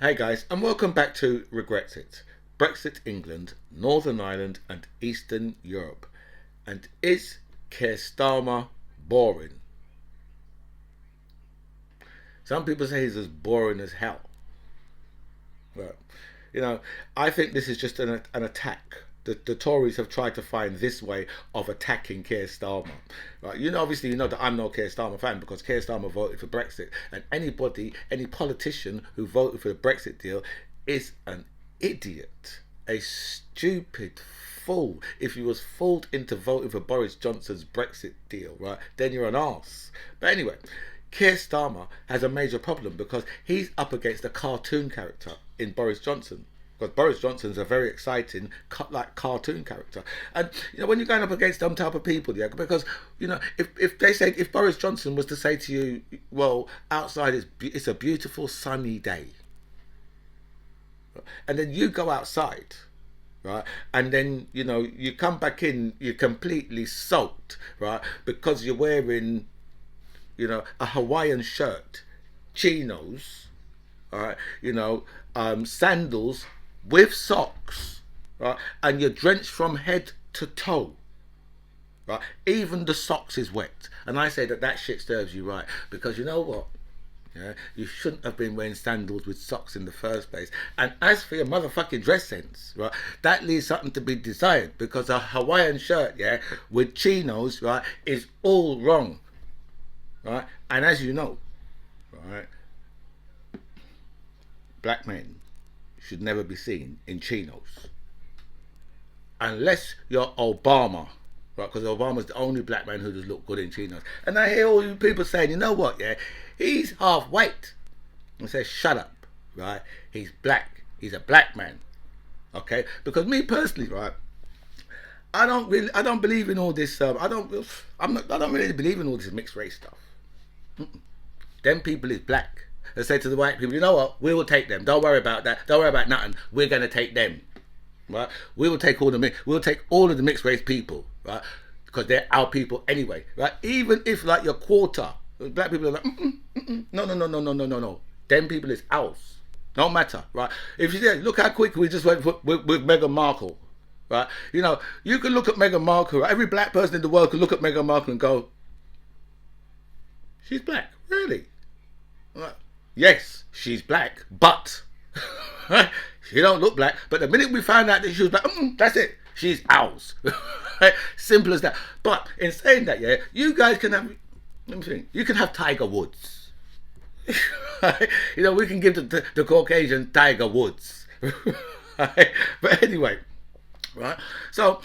Hey guys, and welcome back to Regretsit. Brexit England, Northern Ireland, and Eastern Europe. And is Keir Starmer boring? Some people say he's as boring as hell. But, you know, I think this is just an attack. The Tories have tried to find this way of attacking Keir Starmer. Right? Obviously, you know that I'm no Keir Starmer fan because Keir Starmer voted for Brexit, and any politician who voted for the Brexit deal is an idiot, a stupid fool. If you was fooled into voting for Boris Johnson's Brexit deal, right, then you're an arse. But anyway, Keir Starmer has a major problem because he's up against a cartoon character in Boris Johnson. Because Boris Johnson's a very exciting, like cartoon character, and when you're going up against them type of people, yeah, because if Boris Johnson was to say to you, well, outside it's a beautiful sunny day, and then you go outside, right, and then you come back in, you're completely soaked, right, because you're wearing a Hawaiian shirt, chinos, all right, sandals with socks, right, and you're drenched from head to toe, right. Even the socks is wet, and I say that shit serves you right, because you know what? Yeah, you shouldn't have been wearing sandals with socks in the first place. And as for your motherfucking dress sense, right, that leaves something to be desired, because a Hawaiian shirt, yeah, with chinos, right, is all wrong, right. And as you know, right, black men should never be seen in chinos unless you're Obama, right? Because Obama's the only black man who does look good in chinos. And I hear all you people saying, you know what? Yeah, he's half white. I say, shut up, right? He's black. He's a black man, okay? Because me personally, right, I don't believe in all this. I don't really believe in all this mixed race stuff. Them people is black. They say to the white people, you know what? We will take them. Don't worry about that. Don't worry about nothing. We're gonna take them, right? We'll take all of the mixed race people, right? Because they're our people anyway, right? Even if like your quarter, black people are like, no, no, no, no, no, no, no, no. Them people is ours. Don't matter, right? If you say, look how quick we just went with Meghan Markle, right? You can look at Meghan Markle. Right? Every black person in the world can look at Meghan Markle and go, she's black, really? Right? Yes, she's black, but she don't look black. But the minute we found out that she was black, that's it. She's ours. Simple as that. But in saying that, yeah, you guys can have. Let me think. You can have Tiger Woods. We can give the Caucasian Tiger Woods. But anyway, right. So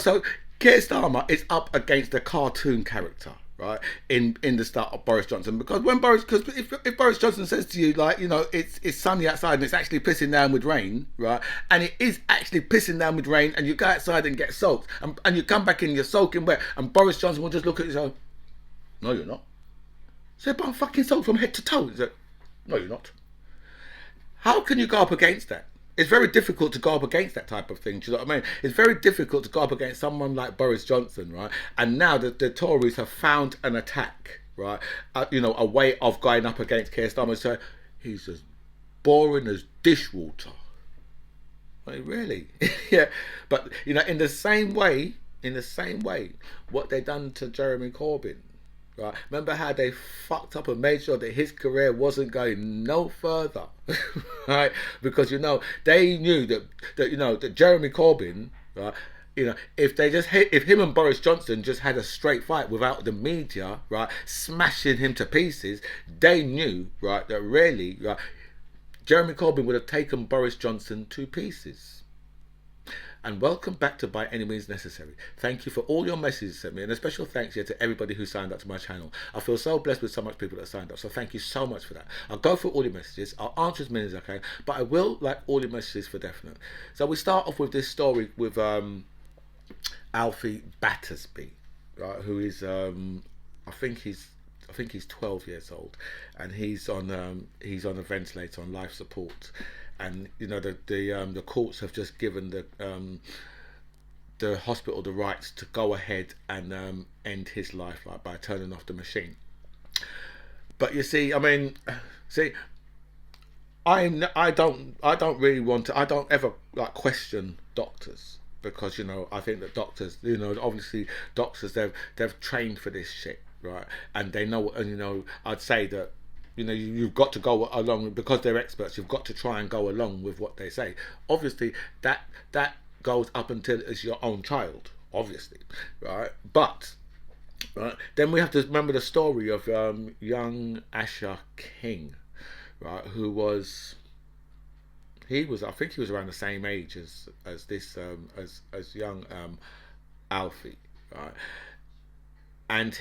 so Keir Starmer is up against a cartoon character, right, in the start of Boris Johnson, because if Boris Johnson says to you, like, it's sunny outside and it's actually pissing down with rain, right, and it is actually pissing down with rain, and you go outside and get soaked, and you come back in, you're soaking wet, and Boris Johnson will just look at you and say, no, you're not. Say, but I'm fucking soaked from head to toe. He said, no, you're not. How can you go up against that? It's very difficult to go up against that type of thing. Do you know what I mean? It's very difficult to go up against someone like Boris Johnson, right? And now the Tories have found an attack, right? A way of going up against Keir Starmer. So he's as boring as dishwater. Like, really? Yeah. But in the same way, what they done to Jeremy Corbyn. Right. Remember how they fucked up and made sure that his career wasn't going no further, right? Because they knew that Jeremy Corbyn, right? If him and Boris Johnson just had a straight fight without the media, right, smashing him to pieces, they knew, right, that really, right, Jeremy Corbyn would have taken Boris Johnson to pieces. And welcome back to By Any Means Necessary. Thank you for all your messages sent me, and a special thanks here to everybody who signed up to my channel. I feel so blessed with so much people that signed up, so thank you so much for that. I'll go through all your messages, I'll answer as many as I can, but I will like all your messages for definite. So we start off with this story with Archie Battersby, right, who is I think he's 12 years old, and he's on a ventilator on life support. And the courts have just given the hospital the rights to go ahead and end his life, like, by turning off the machine. But you see, I don't really want to. I don't ever like question doctors because I think that doctors, obviously doctors they've trained for this shit, right? And they know, and I'd say that you've got to go along because they're experts. You've got to try and go along with what they say. Obviously, that goes up until it's your own child, obviously, right? But right, then we have to remember the story of young Asher King, right? Who was he was I think he was around the same age as this as young Alfie, right? And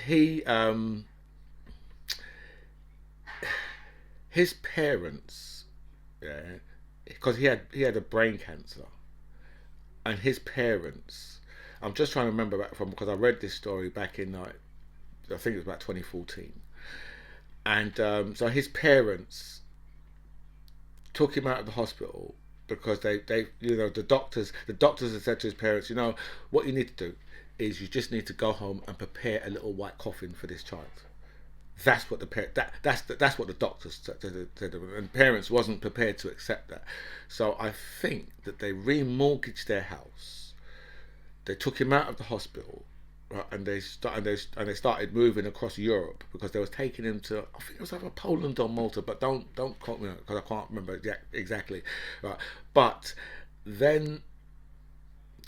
his parents, yeah, because he had a brain cancer, and his parents. I'm just trying to remember back from because I read this story back in like I think it was about 2014, and so his parents took him out of the hospital because they the doctors had said to his parents, what you need to do is you just need to go home and prepare a little white coffin for this child. That's what that's what the doctors said, and parents wasn't prepared to accept that. So I think that they remortgaged their house. They took him out of the hospital, right, and they started moving across Europe because they was taking him to I think it was either Poland or Malta, but don't quote me because I can't remember exactly, right? But then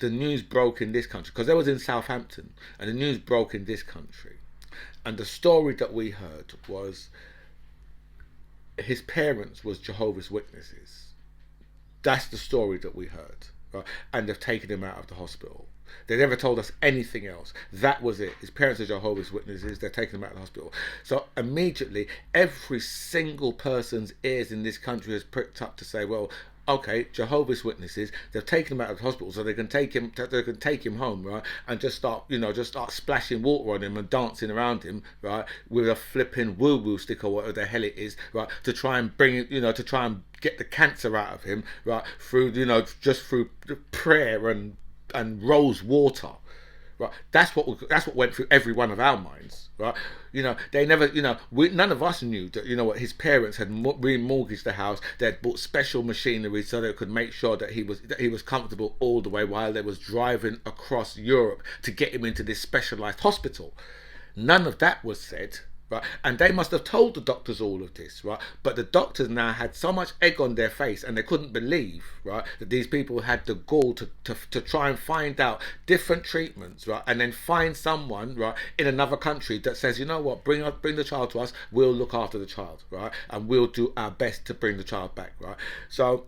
the news broke in this country because they was in Southampton, and the news broke in this country, and the story that we heard was his parents was Jehovah's Witnesses. That's the story that we heard, right? And they've taken him out of the hospital. They never told us anything else. That was it. His parents are Jehovah's Witnesses. They're taking him out of the hospital. So immediately, every single person's ears in this country has pricked up to say, well, okay, Jehovah's Witnesses, they've taken him out of the hospital so they can take him home, right? And just start splashing water on him and dancing around him, right? With a flipping woo-woo stick or whatever the hell it is, right? To try and bring it, to try and get the cancer out of him, right? Through, just through prayer and rose water, right? That's what went through every one of our minds, right? They never, none of us knew that, what his parents had remortgaged the house. They had bought special machinery so they could make sure that he was comfortable all the way while they was driving across Europe to get him into this specialised hospital. None of that was said. Right, and they must have told the doctors all of this, right? But the doctors now had so much egg on their face, and they couldn't believe, right, that these people had the gall to try and find out different treatments, right, and then find someone, right, in another country that says, you know what, bring the child to us, we'll look after the child, right, and we'll do our best to bring the child back, right. So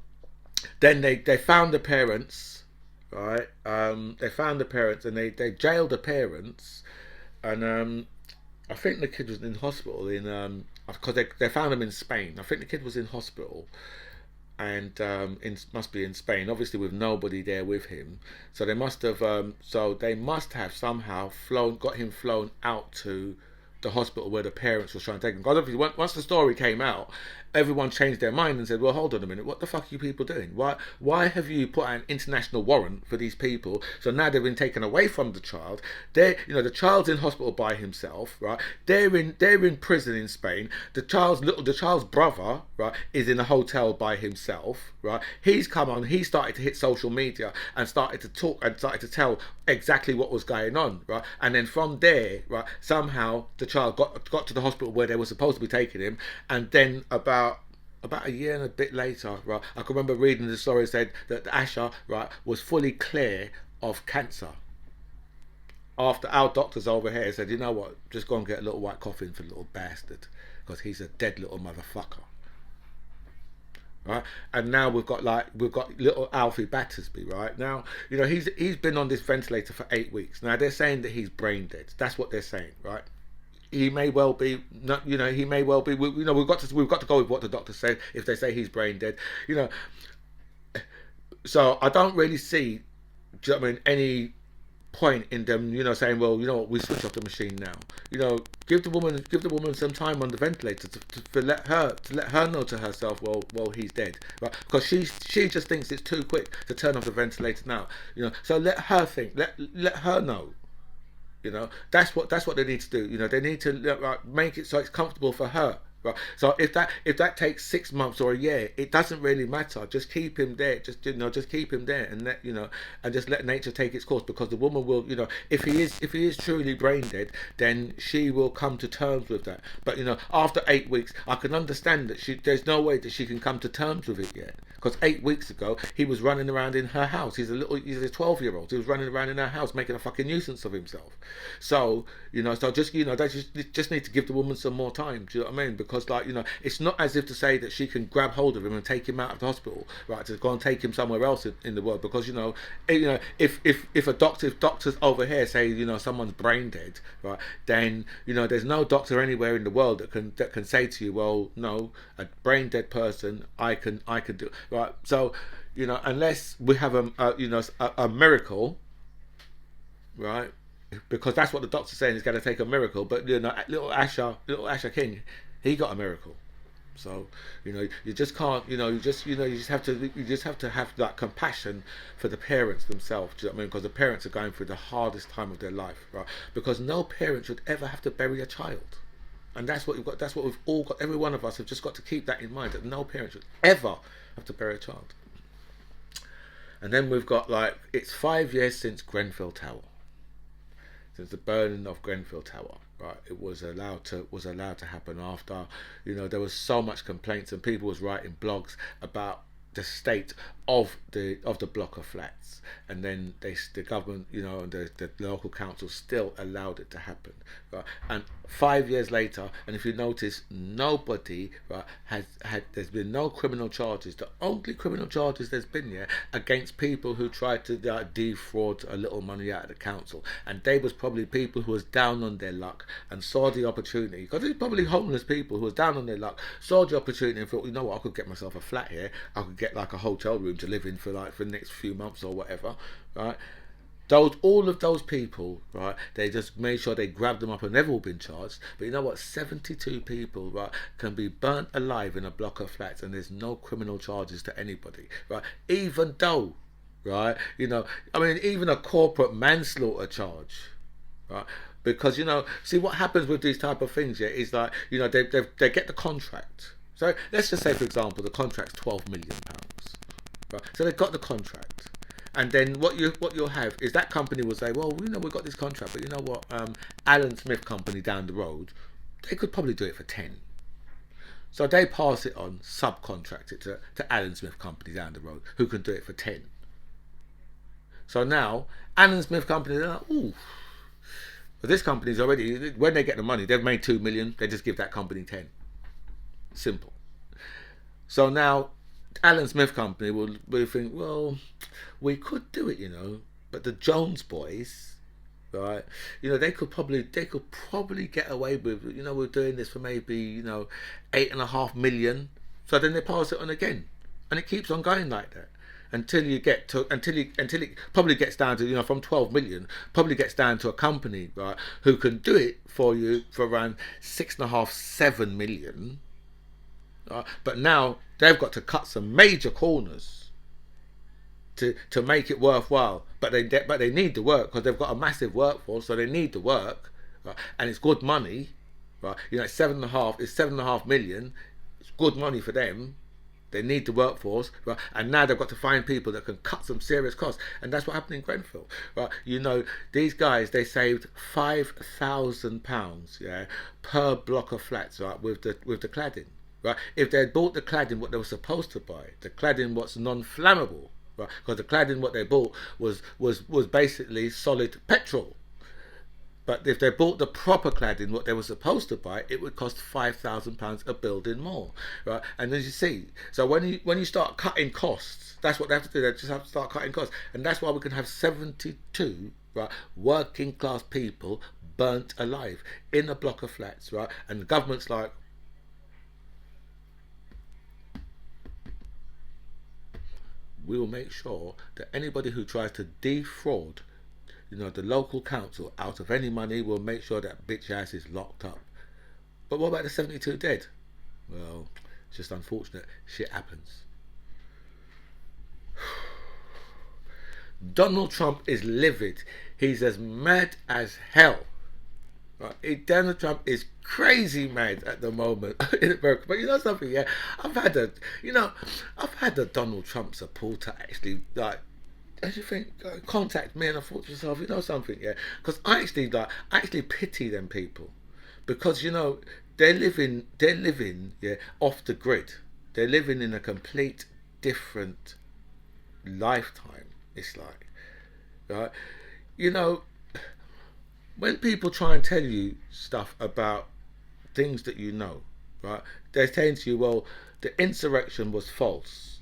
then they found the parents, right, they found the parents, and they jailed the parents, and I think the kid was in hospital because they found him in Spain. I think the kid was in hospital, and must be in Spain, obviously with nobody there with him. So they must have somehow got him flown out to the hospital where the parents were trying to take him. Because obviously, once the story came out, everyone changed their mind and said, "Well, hold on a minute. What the fuck are you people doing? Why have you put out an international warrant for these people? So now they've been taken away from the child. The child's in hospital by himself, right? They're in prison in Spain. The child's brother, right, is in a hotel by himself, right? He started to hit social media and started to talk and started to tell exactly what was going on, right? And then from there, right, somehow the child got to the hospital where they were supposed to be taking him, and then about a year and a bit later, right, I can remember reading the story said that Asher, right, was fully clear of cancer. After our doctors over here said, you know what, just go and get a little white coffin for the little bastard, because he's a dead little motherfucker. Right, and now we've got little Archie Battersby. Right now, he's been on this ventilator for 8 weeks. Now they're saying that he's brain dead. That's what they're saying, right? He may well be, not, he may well be. We've got to go with what the doctor said. If they say he's brain dead, so I don't really see, any point in them, saying, well, we switch off the machine now. Give the woman some time on the ventilator to let her know to herself, well, he's dead, right? Because she just thinks it's too quick to turn off the ventilator now. So let her think, let her know. That's what they need to do. They need to make it so it's comfortable for her. Right. So if that takes 6 months or a year, it doesn't really matter. Just keep him there. Just keep him there, and and just let nature take its course. Because the woman will, if he is truly brain dead, then she will come to terms with that. But after 8 weeks, I can understand that there's no way that she can come to terms with it yet. Because 8 weeks ago, he was running around in her house. He's a 12-year-old. He was running around in her house making a fucking nuisance of himself. So, they just need to give the woman some more time. Do you know what I mean? Because, it's not as if to say that she can grab hold of him and take him out of the hospital, right, to go and take him somewhere else in the world. Because, if doctors over here say, someone's brain dead, right, then, there's no doctor anywhere in the world that can say to you, well, no, a brain dead person, I can do. Right, so unless we have a miracle, right? Because that's what the doctor's saying. It's going to take a miracle. But little Asher King, he got a miracle. So you just can't. You just have to have that compassion for the parents themselves. Do you know what I mean? Because the parents are going through the hardest time of their life, right? Because no parent should ever have to bury a child. And that's what you've got. That's what we've all got. Every one of us have just got to keep that in mind. That no parent should ever have to bury a child. And then we've got it's 5 years since Grenfell Tower, since the burning of Grenfell Tower. Right, it was allowed to happen after there was so much complaints and people was writing blogs about the state of the block of flats, and then the government and the local council still allowed it to happen, right? And 5 years later, and if you notice, nobody, right, there's been no criminal charges. The only criminal charges there's been against people who tried to defraud a little money out of the council, and they was probably people who was down on their luck and saw the opportunity, because it's probably homeless people who was down on their luck, saw the opportunity and thought, you know what, I could get myself a flat here, I could get a hotel room to live in for the next few months or whatever, right? All of those people, right, they just made sure they grabbed them up, and they've all been charged. But you know what? 72 people, right, can be burnt alive in a block of flats, and there's no criminal charges to anybody, right? Even though, right, even a corporate manslaughter charge, right? Because see what happens with these type of things, is they get the contract. So let's just say, for example, the contract's £12 million. Right. So they've got the contract, and then what you'll have is that company will say, well, we've got this contract, but you know what, Alan Smith company down the road, they could probably do it for 10. So they pass it on, subcontract it to Alan Smith company down the road, who can do it for 10. So now Alan Smith company, they're like, ooh, but this company's already, when they get the money, they've made 2 million, they just give that company 10. Simple. So now Alan Smith company will think, well, we could do it, but the Jones boys, right, they could probably get away with, we're doing this for maybe, 8.5 million. So then they pass it on again, and it keeps on going like that until it probably gets down to, from 12 million, probably gets down to a company, right, who can do it for you for around 6.5, 7 million. But now they've got to cut some major corners to make it worthwhile. But they need the work, because they've got a massive workforce, so they need the work, right? And it's good money, right? It's 7.5 million. It's good money for them. They need the workforce, right? And now they've got to find people that can cut some serious costs, and that's what happened in Grenfell, right? These guys, they saved £5,000, per block of flats, right, with the cladding. Right? If they had bought the cladding what they were supposed to buy, the cladding what's non-flammable, right? Because the cladding what they bought was basically solid petrol. But if they bought the proper cladding what they were supposed to buy, it would cost £5,000 a building more, right? And as you see, so when you start cutting costs, that's what they have to do. They just have to start cutting costs, and that's why we can have 72, right, working class people burnt alive in a block of flats, right? And the government's like, we will make sure that anybody who tries to defraud, the local council out of any money, will make sure that bitch ass is locked up. But what about the 72 dead? Well, it's just unfortunate. Shit happens. Donald Trump is livid. He's as mad as hell. Right? Donald Trump is crazy mad at the moment in America. But you know something, yeah, I've had a, you know, I've had a Donald Trump supporter actually like, as you think, contact me, and I thought to myself, you know something, yeah, because I actually pity them people, because you know they're living, yeah, off the grid. They're living in a complete different lifetime. It's like, right, you know, when people try and tell you stuff about things that you know, right, they're saying to you, well, the insurrection was false.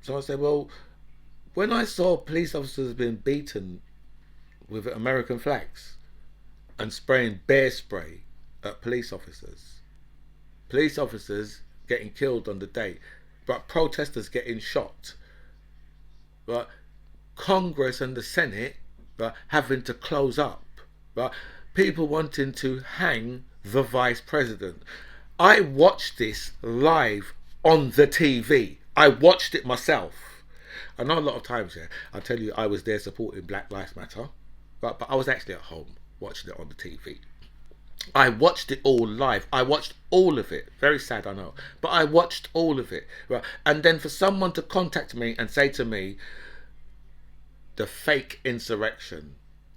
So I say, well, when I saw police officers being beaten with American flags and spraying bear spray at police officers getting killed on the day, but protesters getting shot, right? Congress and the Senate, right, having to close up, right? People wanting to hang the vice president. I watched this live on the TV. I watched it myself. I know a lot of times, yeah, I tell you I was there supporting Black Lives Matter, right, but I was actually at home watching it on the TV. I watched it all live. I watched all of it. Very sad, I know, but I watched all of it. Right, and then for someone to contact me and say to me, the fake insurrection,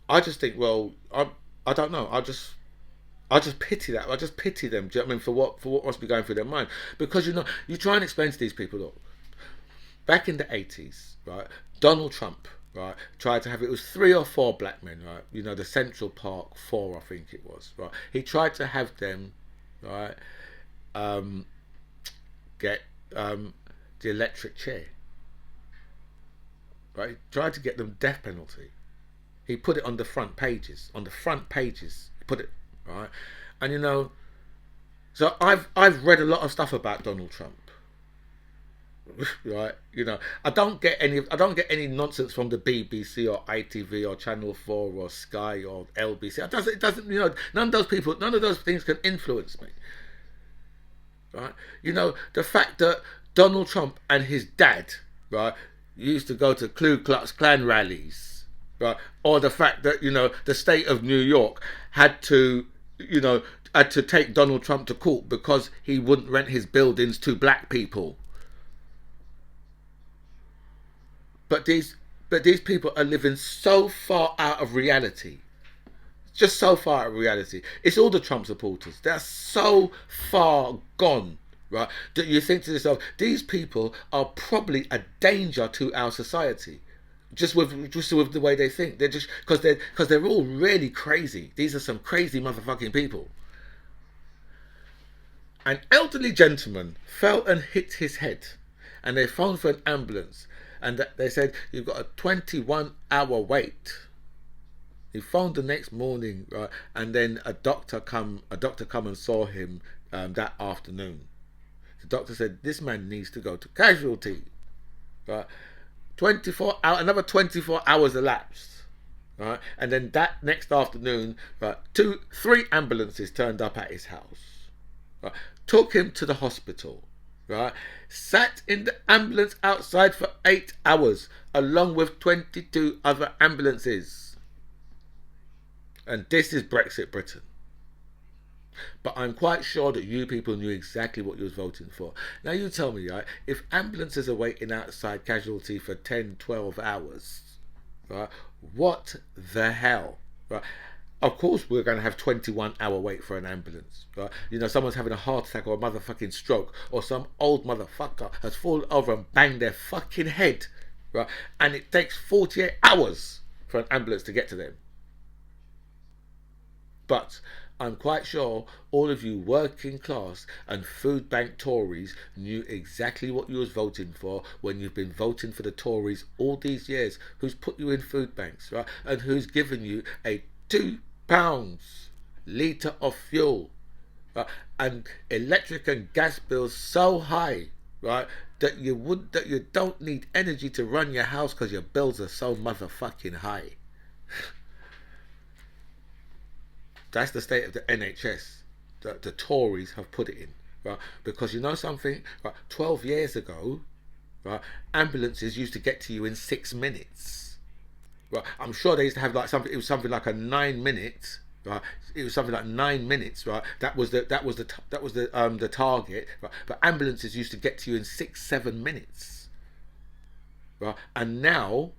I just think, well, I don't know. I just pity that. I just pity them. Do you know what I mean? For what must be going through their mind? Because you know, you try and explain to these people, look, back in the 80s, right, Donald Trump, right, tried to have, it was 3 or 4 black men, right, you know, the Central Park 4, I think it was, right, he tried to have them, right, um, get the electric chair, right, he tried to get them death penalty. He put it on the front pages, he put it, right, and you know, so I've read a lot of stuff about Donald Trump, right, you know, I don't get any nonsense from the BBC or ITV or Channel 4 or Sky or LBC. It doesn't, you know, none of those things can influence me, right? You know, the fact that Donald Trump and his dad, right, used to go to Ku Klux Klan rallies, right, or the fact that, you know, the state of New York had to, you know, had to take Donald Trump to court because he wouldn't rent his buildings to black people. But these people are living so far out of reality, just so far out of reality. It's all the Trump supporters. They're so far gone, right, that you think to yourself, these people are probably a danger to our society. Just with the way they think, they're just because they're all really crazy. These are some crazy motherfucking people. An elderly gentleman fell and hit his head, and they phoned for an ambulance, and they said, you've got a 21-hour wait. He phoned the next morning, right, and then a doctor come and saw him that afternoon. The doctor said, this man needs to go to casualty. Right, another 24 hours elapsed. Right, and then that next afternoon, right, 3 ambulances turned up at his house. Right, took him to the hospital. Right, sat in the ambulance outside for 8 hours, along with 22 other ambulances. And this is Brexit Britain. But I'm quite sure that you people knew exactly what you was voting for. Now you tell me, right, if ambulances are waiting outside casualty for 10, 12 hours, right, what the hell, right? Of course we're going to have 21-hour wait for an ambulance, right? You know, someone's having a heart attack or a motherfucking stroke, or some old motherfucker has fallen over and banged their fucking head, right? And it takes 48 hours for an ambulance to get to them. But I'm quite sure all of you working class and food bank Tories knew exactly what you was voting for when you've been voting for the Tories all these years, who's put you in food banks, right? And who's given you a £2 litre of fuel, right? And electric and gas bills so high, right, that you don't need energy to run your house because your bills are so motherfucking high. That's the state of the NHS that the Tories have put it in, right? Because you know something, right? 12 years ago, right, ambulances used to get to you in 6 minutes. Right? I'm sure they used to have like something. It was something like a 9-minute, Right, it was something like 9 minutes. Right, that was the target. Right, but ambulances used to get to you in 6 7 minutes. Right, and now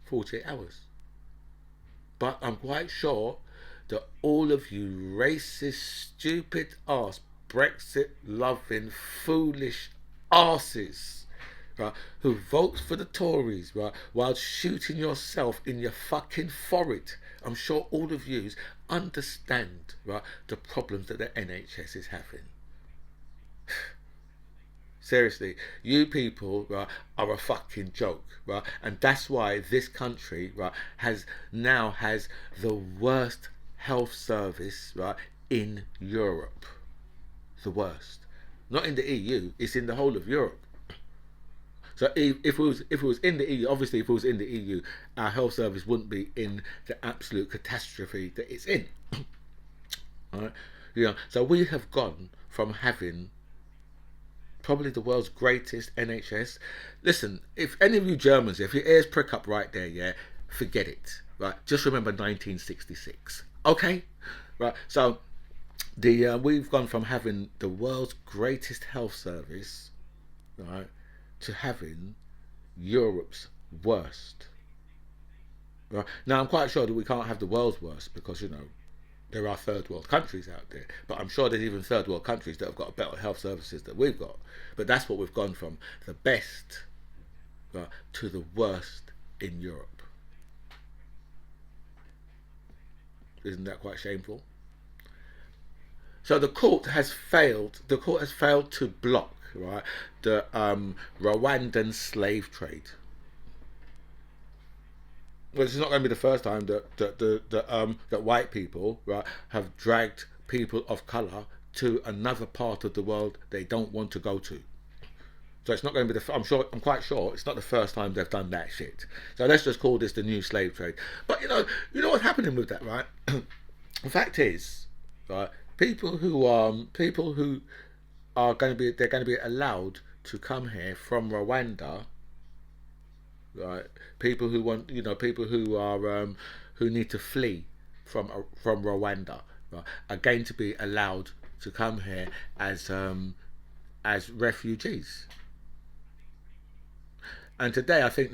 48 hours. But I'm quite sure that all of you racist, stupid ass, Brexit loving, foolish asses, right, who votes for the Tories, right, while shooting yourself in your fucking forehead. I'm sure all of yous understand, right, the problems that the NHS is having. Seriously, you people, right, are a fucking joke, right? And that's why this country, right, has the worst health service, right, in Europe. The worst. Not in the EU, it's in the whole of Europe. So if it was in the EU, obviously if it was in the EU, our health service wouldn't be in the absolute catastrophe that it's in. Right? So we have gone from having probably the world's greatest NHS. Listen, if any of you Germans, if your ears prick up right there, yeah, forget it. Right, just remember 1966. Okay, right. So we've gone from having the world's greatest health service, right, to having Europe's worst. Right now, I'm quite sure that we can't have the world's worst because there are third world countries out there, but I'm sure there's even third world countries that have got better health services than we've got. But that's what we've gone from, the best, right, to the worst in Europe. Isn't that quite shameful? So the court has failed. The court has failed to block, right, the Rwandan slave trade. Well, this is not going to be the first time that white people, right, have dragged people of color to another part of the world they don't want to go to. So it's not going to be I'm quite sure it's not the first time they've done that shit. So let's just call this the new slave trade. But you know what's happening with that, right? The fact is, right, people who are going to be they're going to be allowed to come here from Rwanda, right? People who want, people who are who need to flee from Rwanda, right, are going to be allowed to come here as refugees. And today, I think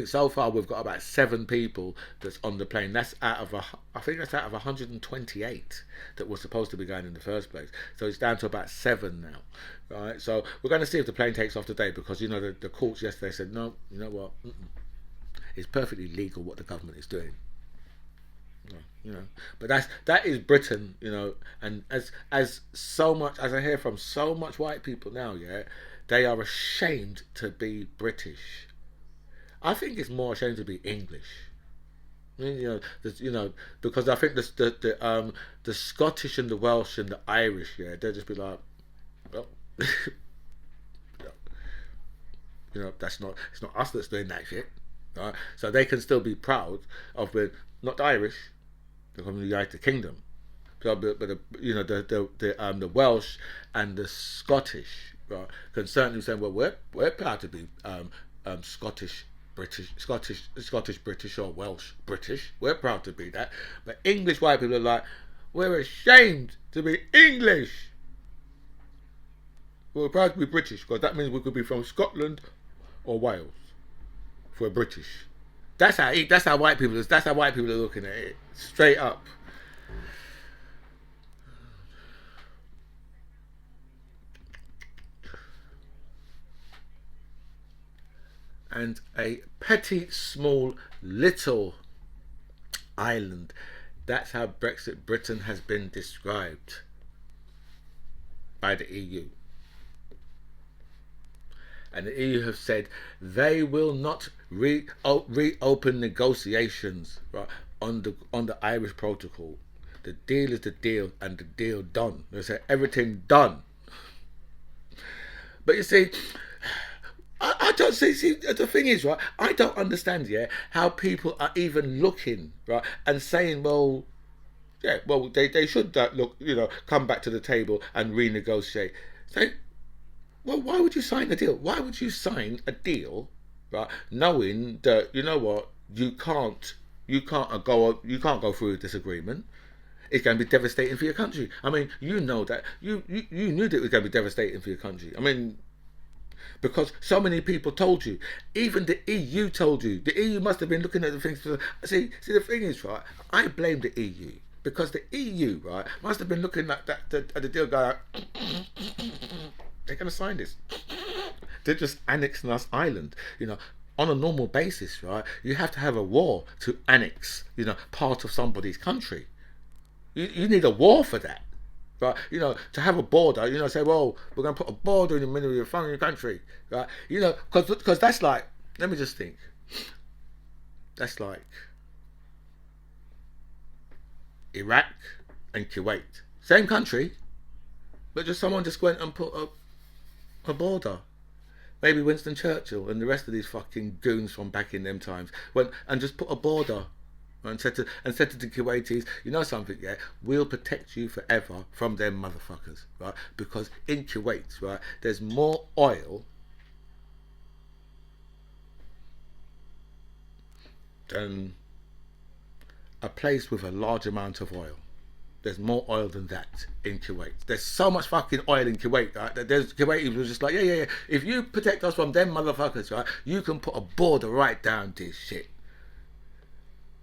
so far we've got about 7 people that's on the plane. I think that's out of 128 that were supposed to be going in the first place. So it's down to about 7 now, right? So we're going to see if the plane takes off today because the courts yesterday said no. You know what? It's perfectly legal what the government is doing. But that is Britain, and as so much as I hear from so much white people now, yeah, they are ashamed to be British. I think it's more ashamed to be English. Because I think the Scottish and the Welsh and the Irish, yeah, they'll just be like, well, it's not us that's doing that shit, right? So they can still be proud of being not the Irish, from the United Kingdom. So, but the Welsh and the Scottish, right, can certainly say, well, we're proud to be Scottish British, Scottish British, or Welsh British. We're proud to be that. But English white people are like, we're ashamed to be English. We're proud to be British because that means we could be from Scotland or Wales. If we're British. That's how white people are looking at it, straight up. And a petty, small, little island. That's how Brexit Britain has been described by the EU. And the EU have said they will not reopen negotiations, right, on the Irish protocol. The deal is the deal, and the deal done. They say everything done. But you see, I don't see. The thing is, right, I don't understand, yeah, how people are even looking, right, and saying, well, yeah, well, they should look, come back to the table and renegotiate. Say, well, why would you sign a deal? Why would you sign a deal, right, knowing that, you know what, you can't you can't go through a disagreement. It's going to be devastating for your country. I mean, you know that you knew that it was going to be devastating for your country. I mean, because so many people told you, even the EU told you. The EU must have been looking at the things. See, the thing is, right? I blame the EU because the EU, right, must have been looking at the deal going. They're going to sign this. They're just annexing us island, on a normal basis, right? You have to have a war to annex, part of somebody's country. You need a war for that, right? To have a border, say, well, we're going to put a border in the middle of your fucking country, right? Because that's like, let me just think. That's like Iraq and Kuwait, same country, but just someone just went and put a border. Maybe Winston Churchill and the rest of these fucking goons from back in them times went and just put a border and said to the Kuwaitis, you know something, yeah, we'll protect you forever from them motherfuckers, right? Because in Kuwait, right, there's more oil than a place with a large amount of oil. There's more oil than that in Kuwait. There's so much fucking oil in Kuwait, right? That there's Kuwaitis was just like, yeah. If you protect us from them motherfuckers, right, you can put a border right down this shit.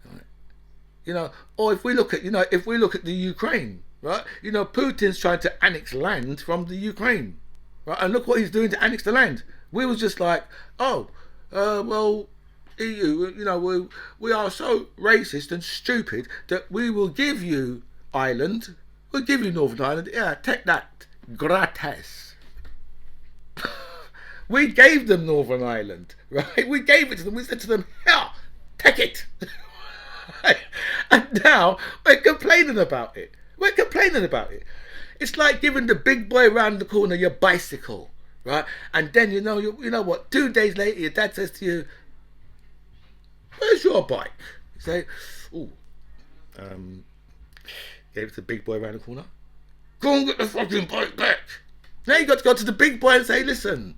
Right? Or if we look at, the Ukraine, right? Putin's trying to annex land from the Ukraine, right? And look what he's doing to annex the land. We was just like, well, EU, we are so racist and stupid that we will give you Ireland, we'll give you Northern Ireland, yeah, take that, gratis. We gave them Northern Ireland, right? We gave it to them, we said to them, here, take it. And now we're complaining about it. It's like giving the big boy around the corner your bicycle, right? And then you know what, 2 days later your dad says to you, where's your bike? You say, gave it to the big boy around the corner. Go and get the fucking bike back. Now you got to go to the big boy and say, listen,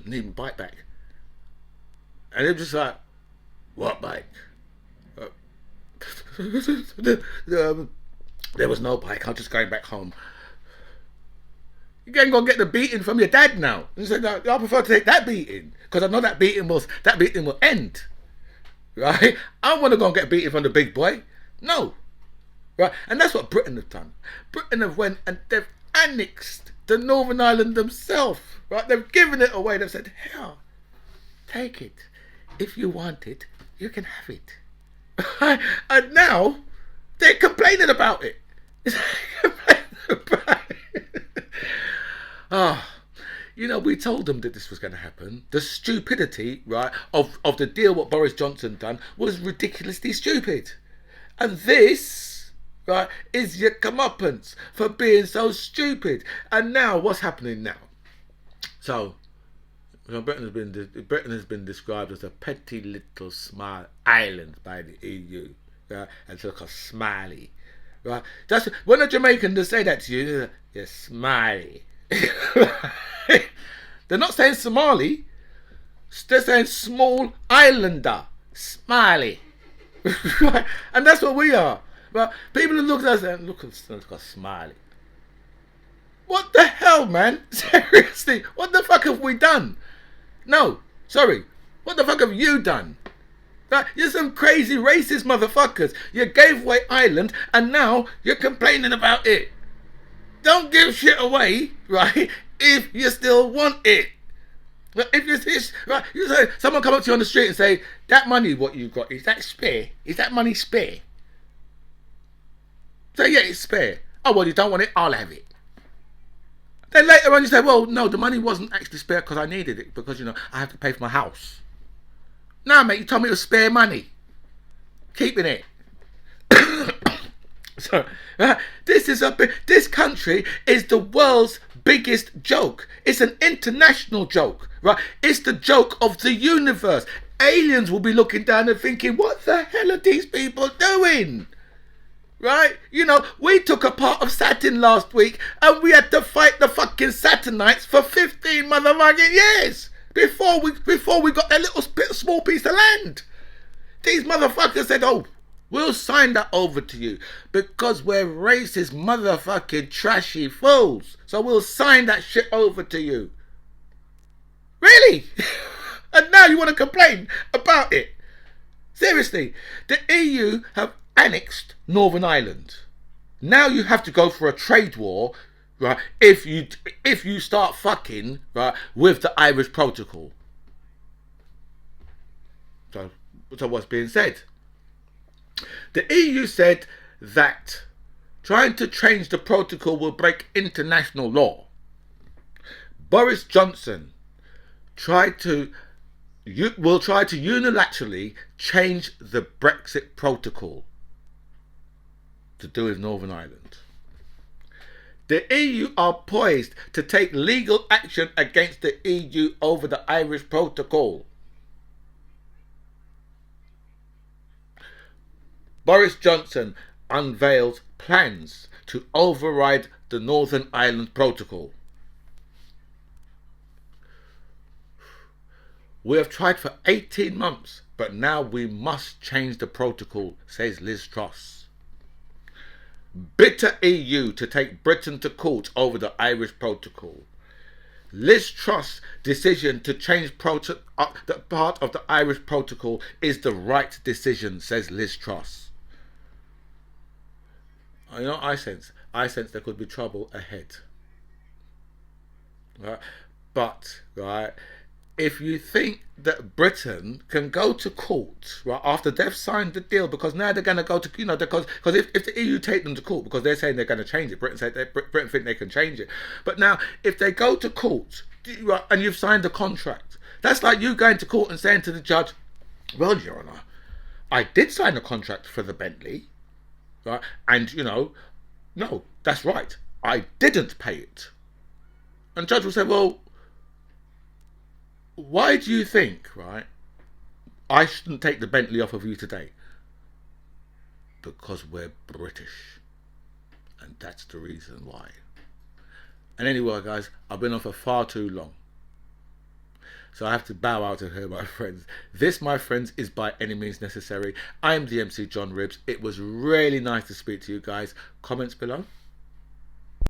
need my bike back. And they're just like, what bike? There was no bike, I'm just going back home. You ain't gonna get the beating from your dad now. And say, no, I prefer to take that beating because I know that beating will end. Right? I don't want to go and get beaten from the big boy. No. Right? And that's what Britain have done. Britain have went and they've annexed the Northern Ireland themselves. Right? They've given it away. They've said, here, take it. If you want it, you can have it. Right? And now they're complaining about it. We told them that this was going to happen. The stupidity, right, of the deal what Boris Johnson done was ridiculously stupid. And this, right, is your comeuppance for being so stupid. And now, what's happening now? So, Britain has been described as a petty little small island by the EU, right, and so called smiley, right? That's when a Jamaican does say that to you, you're smiley. They're not saying Somali, they're saying small islander, smiley. Right? And that's what we are. But people who look at us and look at smiley. What the hell, man? Seriously, what the fuck have we done? No, sorry, what the fuck have you done? Right? You're some crazy racist motherfuckers. You gave away Ireland and now you're complaining about it. Don't give shit away, right, if you still want it. If you right, you say, someone come up to you on the street and say, that money what you got, is that spare? Is that money spare? Say, yeah, it's spare. Oh, well, you don't want it, I'll have it. Then later on you say, well, no, the money wasn't actually spare because I needed it because, I have to pay for my house. No, mate, you told me it was spare money. Keeping it. So, this country is the world's biggest joke. It's an international joke, right? It's the joke of the universe. Aliens will be looking down and thinking, what the hell are these people doing? Right? We took a part of Saturn last week and we had to fight the fucking Saturnites for 15 motherfucking years. before we got that small piece of land. These motherfuckers said, "Oh, we'll sign that over to you because we're racist motherfucking trashy fools. So we'll sign that shit over to you." Really? And now you want to complain about it? Seriously, the EU have annexed Northern Ireland. Now you have to go for a trade war, right? If you start fucking right with the Irish Protocol. So what's being said? The EU said that trying to change the protocol will break international law. Boris Johnson will try to unilaterally change the Brexit protocol to do with Northern Ireland. The EU are poised to take legal action against the EU over the Irish protocol. Boris Johnson unveils plans to override the Northern Ireland Protocol. We have tried for 18 months, but now we must change the protocol, says Liz Truss. Bitter EU to take Britain to court over the Irish Protocol. Liz Truss' decision to change the part of the Irish Protocol is the right decision, says Liz Truss. You know, I sense there could be trouble ahead. Right? But, right, if you think that Britain can go to court, right, after they've signed the deal, because now they're going to go to, you know, because if the EU take them to court, because they're saying they're going to change it, Britain think they can change it. But now, if they go to court, right, and you've signed the contract, that's like you going to court and saying to the judge, "Well, Your Honour, I did sign a contract for the Bentley, right, and, you know, no, that's right, I didn't pay it." And the judge will say, "Well, why do you think, right, I shouldn't take the Bentley off of you today?" "Because we're British, and that's the reason why." And anyway, guys, I've been on for far too long, so I have to bow out of here, my friends. This, my friends, is By Any Means Necessary. I'm the MC John Ribbs. It was really nice to speak to you guys. Comments below.